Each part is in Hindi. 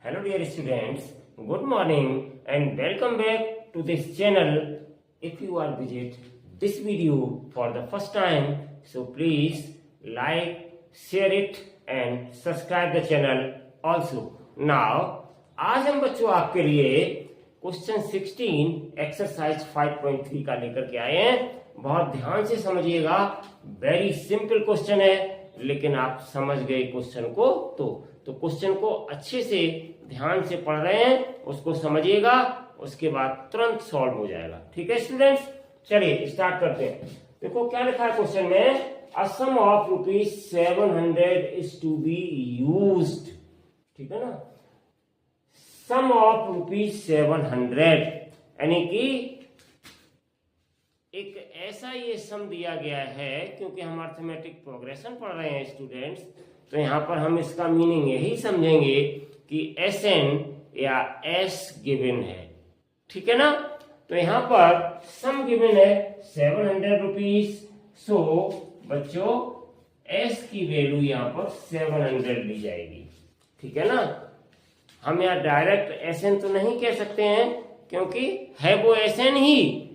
Hello dear students, good morning and welcome back to this channel. If you are visit this video for the first time, so please like, share it and subscribe the channel also. Now, आज हम बच्चों आपके लिए क्वेश्चन 16 एक्सरसाइज 5.3 का लेकर के आए हैं। बहुत ध्यान से समझिएगा, वेरी सिंपल क्वेश्चन है, लेकिन आप समझ गए क्वेश्चन को तो क्वेश्चन को अच्छे से ध्यान से पढ़ रहे हैं, उसको समझिएगा, उसके बाद तुरंत सॉल्व हो जाएगा। ठीक है स्टूडेंट्स, चलिए स्टार्ट करते हैं। देखो क्या लिखा है क्वेश्चन में, a sum of ₹700 is to be used. ठीक है ना, सम ऑफ ₹700 यानी कि एक ऐसा ये सम दिया गया है, क्योंकि हम अर्थमेटिक प्रोग्रेशन पढ़ रहे हैं स्टूडेंट्स, तो यहाँ पर हम इसका मीनिंग यही समझेंगे कि SN या S गिवन है। ठीक है ना, तो यहाँ पर सम गिवन है ₹700। सो बच्चों S की वैल्यू यहाँ पर 700 ली जाएगी। ठीक है ना, हम यहाँ डायरेक्ट SN तो नहीं कह सकते हैं, क्योंकि है वो SN ही,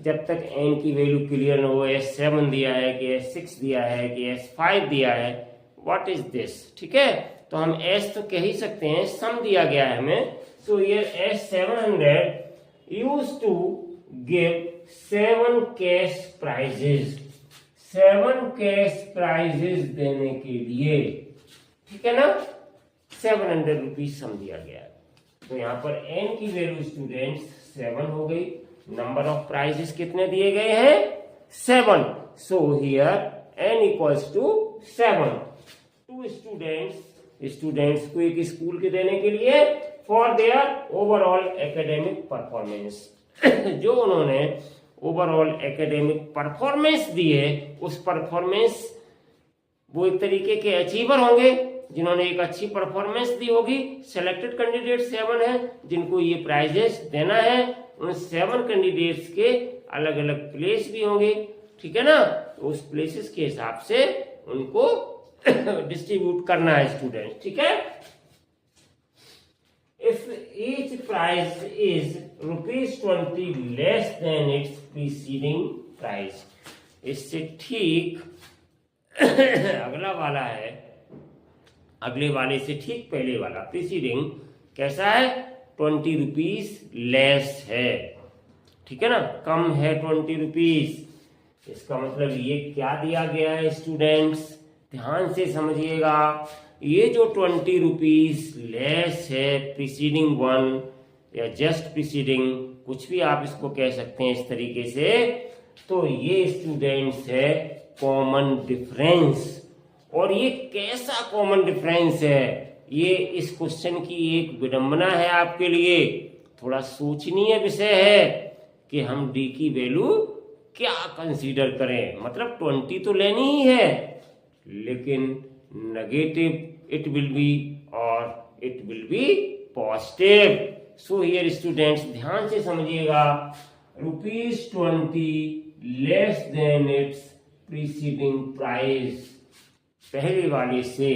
जब तक n की वैल्यू क्लियर न हो। S7 दिया है कि S6 दिया है कि S5 दिया है, व्हाट इज दिस। ठीक है, तो हम S तो कह ही सकते हैं, सम दिया गया है हमें। सो ये S700 use to give 7 cash prizes, 7 cash prizes देने के लिए। ठीक है ना, ₹700 सम दिया गया है। तो यहाँ पर n की वैल्यू स्टूडेंट्स 7 हो गई, नंबर ऑफ प्राइजेस कितने दिए गए हैं 7। So here n equals to 7 to students को एक स्कूल के देने के लिए for their overall academic performance. जो उन्होंने ओवरऑल एकेडमिक परफॉर्मेंस दी है, उस परफॉर्मेंस, वो एक तरीके के अचीवर होंगे जिन्होंने एक अच्छी परफॉर्मेंस दी होगी। सेलेक्टेड कैंडिडेट 7 है जिनको ये प्राइजेस देना है। उन 7 कैंडिडेट्स के अलग अलग प्लेस भी होंगे। ठीक है ना, तो उस प्लेसेस के हिसाब से उनको डिस्ट्रीब्यूट करना है स्टूडेंट। ठीक है, if each prize is ₹20 less than its preceding price. इससे ठीक अगला वाला है, अगले वाले से ठीक पहले वाला प्रीसीडिंग कैसा है, ₹20 लेस है। ठीक है ना, कम है ₹20। इसका मतलब ये क्या दिया गया है स्टूडेंट्स, ध्यान से समझिएगा। ये जो ₹20 लेस है प्रीसीडिंग वन या जस्ट प्रीसीडिंग, कुछ भी आप इसको कह सकते हैं इस तरीके से, तो ये स्टूडेंट्स है कॉमन डिफरेंस। और ये कैसा कॉमन डिफरेंस है, ये इस क्वेश्चन की एक विडंबना है आपके लिए, थोड़ा सोचनीय विषय है कि हम D की वैल्यू क्या कंसीडर करें। मतलब 20 तो लेनी ही है, लेकिन नेगेटिव इट विल बी और it will be positive. So here students ध्यान से समझिएगा, ₹20 less than its preceding price. पहले वाले से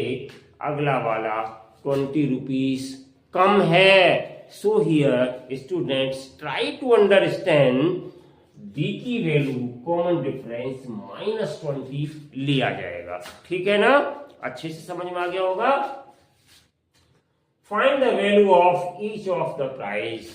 अगला वाला ₹20 कम है। So here students try to understand D की वैल्यू कॉमन डिफरेंस -20 लिया जाएगा। ठीक है ना, अच्छे से समझ में आ गया होगा। Find the value of each of the price.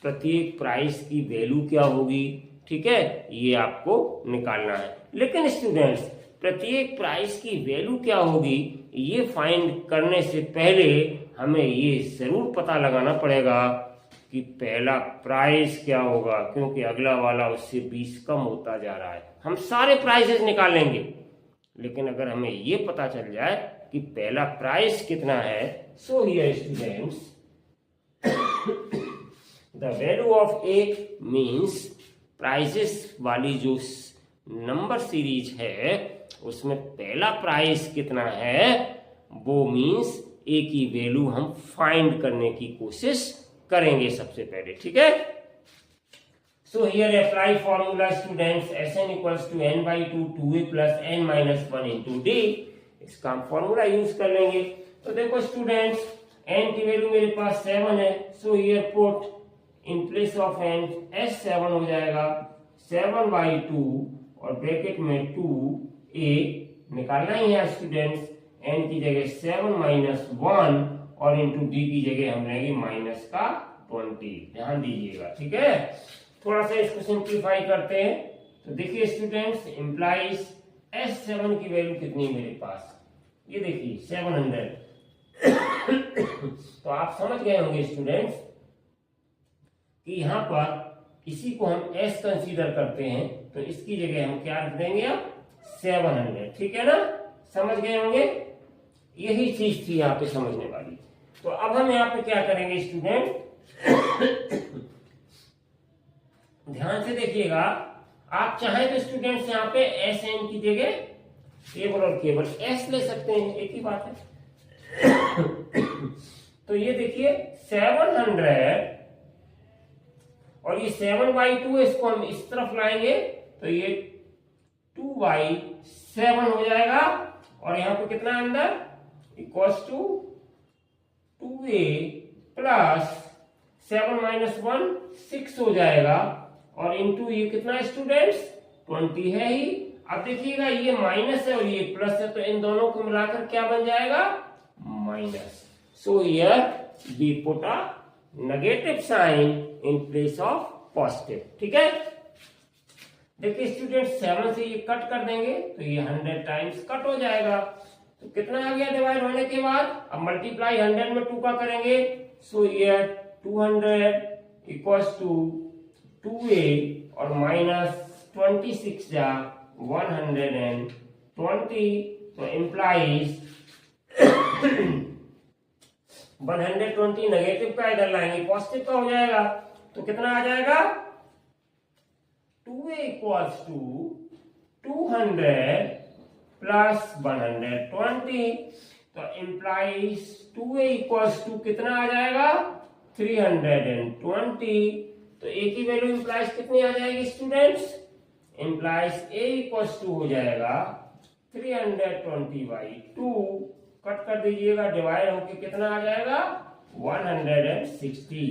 प्रत्येक प्राइस की वैल्यू क्या होगी, ठीक है, ये आपको निकालना है। लेकिन स्टूडेंट्स प्रत्येक प्राइस की वैल्यू क्या होगी, ये फाइंड करने से पहले हमें ये जरूर पता लगाना पड़ेगा कि पहला प्राइस क्या होगा, क्योंकि अगला वाला उससे 20 कम होता जा रहा है। हम सारे प्राइसेस निकालेंगे, लेकिन अगर हमें ये पता चल जाए कि पहला प्राइस कितना है, so here students the value of A means prices वाली जो नंबर सीरीज है उसमें पहला प्राइस कितना है, वो मींस ए की वैल्यू हम फाइंड करने की कोशिश करेंगे सबसे पहले। ठीक है, so here apply formula students, SN equals to n/2 2a plus n-1 into D। इसका हम फॉर्मूला यूज कर लेंगे। तो देखो स्टूडेंट्स, n की वैल्यू मेरे पास 7 है, so here put in place of n s7 हो जाएगा 7/2 और ब्रैकेट में 2a निकालना ही है स्टूडेंट्स। n की जगह 7 - 1 और इंटू d की जगह हम लेंगे माइनस का 20। ध्यान दीजिएगा, ठीक है। थोड़ा सा इसको सिंप्लीफाई करते हैं। तो देखिए स्टूडेंट्स, इंप्लाइज S7 की वैल्यू कितनी है मेरे पास, ये देखिए 700। तो आप समझ गए होंगे स्टूडेंट्स कि यहाँ पर इसी को हम S कंसीडर करते हैं, तो इसकी जगह हम क्या रख देंगे अब 700, ठीक है ना। समझ गए होंगे, यही चीज थी यहाँ पे समझने वाली। तो अब हम यहाँ पे क्या करेंगे स्टूडेंट, ध्यान से देखिएगा। आप चाहे तो स्टूडेंट्स यहाँ पे एस एन की जगह केवल और केवल एस ले सकते हैं, एक ही बात है। तो ये देखिए 700 और ये 7/2 है, इसको हम इस तरफ लाएंगे तो ये 2/7 हो जाएगा। और यहाँ पे कितना अंदर इक्वल्स टू 2a प्लस 7 - 1 6 हो जाएगा और इंटू ये कितना स्टूडेंट्स 20 है ही। अब देखिएगा ये माइनस है और ये प्लस है, तो इन दोनों को मिलाकर क्या बन जाएगा minus. So here we put a negative sign in place of positive, ठीक है। देखिए स्टूडेंट्स 7 से ये कट कर देंगे तो ये 100 टाइम्स कट हो जाएगा। तो कितना आ गया डिवाइड होने के बाद, अब मल्टीप्लाई 100 में 2 का करेंगे। So here 200 equals to 2a और माइनस 26 जा 120, तो इम्प्लाइज 120 नेगेटिव का इधर लाएंगे पॉजिटिव का हो जाएगा। तो कितना आ जाएगा 2a इक्वल्स टू 200 प्लस 120, तो इम्प्लाइज 2a इक्वल्स टू कितना आ जाएगा 320। तो a की वैल्यू इम्प्लाइज कितनी आ जाएगी students, implies a equals to हो जाएगा 320/2, कट कर दीजिएगा, डिवाइड होके कितना आ जाएगा 160।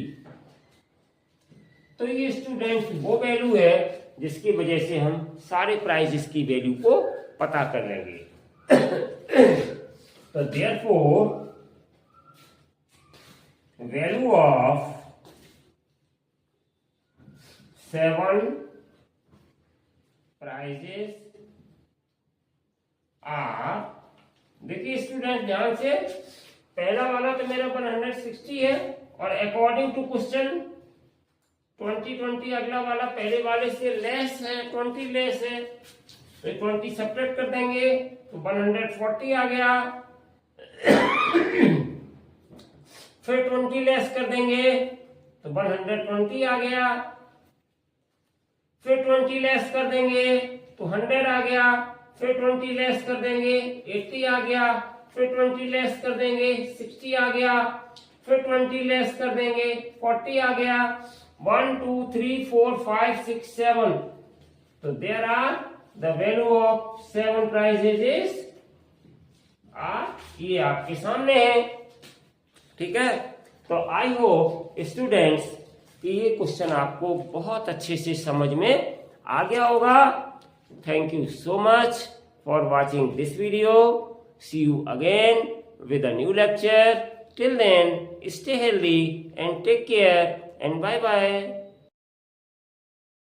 तो ये स्टूडेंट्स वो वैल्यू है जिसकी वजह से हम सारे प्राइजेस की वैल्यू को पता कर लेंगे। तो therefore value of 7 prizes are, देखिए स्टूडेंट ध्यान से, पहला वाला तो मेरा 160 है और अकॉर्डिंग टू क्वेश्चन 2020 अगला वाला पहले वाले से लेस है, 20 लेस है, तो 20 सब्ट्रैक्ट कर देंगे तो 140 आ गया। फिर 20 लेस कर देंगे तो 120 आ गया। फिर 20 लेस कर देंगे तो 100 आ गया। फिर 20 लेस कर देंगे 80 आ गया। फिर 20 लेस कर देंगे 60 आ गया। फिर 20 लेस कर देंगे 40 आ गया। 1 2 3 4 5 6 7, तो there are the value of 7 prizes is ये आपके सामने है, ठीक है। तो आई होप स्टूडेंट्स कि ये क्वेश्चन आपको बहुत अच्छे से समझ में आ गया होगा। Thank you so much for watching this video. See you again with a new lecture. Till then, stay healthy and take care and bye bye.